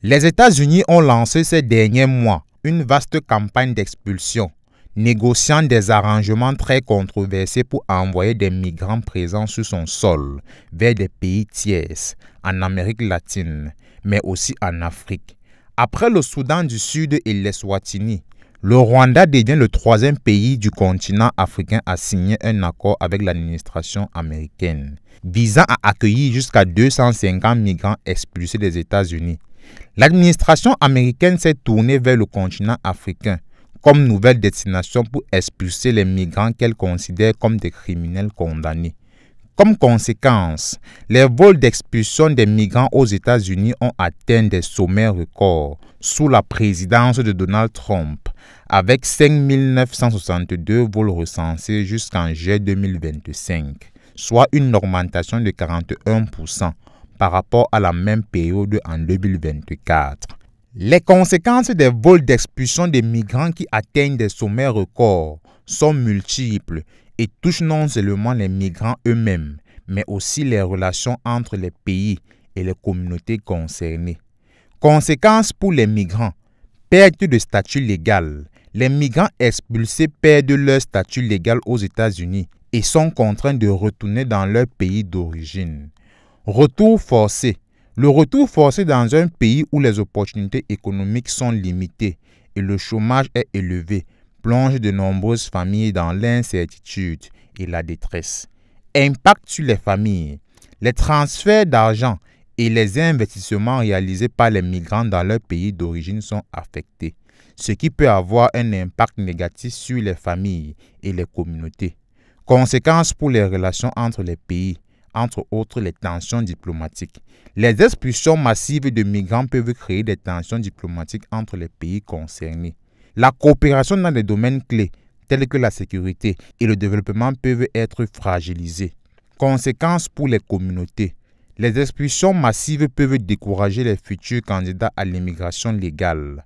Les États-Unis ont lancé ces derniers mois une vaste campagne d'expulsion, négociant des arrangements très controversés pour envoyer des migrants présents sur son sol vers des pays tiers, en Amérique latine, mais aussi en Afrique. Après le Soudan du Sud et l'Eswatini, le Rwanda devient le troisième pays du continent africain à signer un accord avec l'administration américaine, visant à accueillir jusqu'à 250 migrants expulsés des États-Unis. L'administration américaine s'est tournée vers le continent africain comme nouvelle destination pour expulser les migrants qu'elle considère comme des criminels condamnés. Comme conséquence, les vols d'expulsion des migrants aux États-Unis ont atteint des sommets records sous la présidence de Donald Trump, avec 5 962 vols recensés jusqu'en juillet 2025, soit une augmentation de 41% par rapport à la même période en 2024. Les conséquences des vols d'expulsion des migrants qui atteignent des sommets records sont multiples et touchent non seulement les migrants eux-mêmes, mais aussi les relations entre les pays et les communautés concernées. Conséquences pour les migrants: perte de statut légal. Les migrants expulsés perdent leur statut légal aux États-Unis et sont contraints de retourner dans leur pays d'origine. Retour forcé. Le retour forcé dans un pays où les opportunités économiques sont limitées et le chômage est élevé plonge de nombreuses familles dans l'incertitude et la détresse. Impact sur les familles. Les transferts d'argent et les investissements réalisés par les migrants dans leur pays d'origine sont affectés, ce qui peut avoir un impact négatif sur les familles et les communautés. Conséquences pour les relations entre les pays, entre autres les tensions diplomatiques. Les expulsions massives de migrants peuvent créer des tensions diplomatiques entre les pays concernés. La coopération dans des domaines clés, tels que la sécurité et le développement, peuvent être fragilisées. Conséquences pour les communautés. Les expulsions massives peuvent décourager les futurs candidats à l'immigration légale.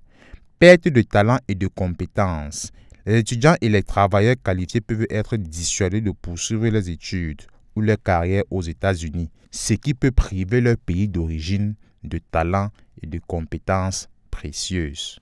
Perte de talent et de compétences. Les étudiants et les travailleurs qualifiés peuvent être dissuadés de poursuivre leurs études ou leur carrière aux États-Unis, ce qui peut priver leur pays d'origine de talents et de compétences précieuses.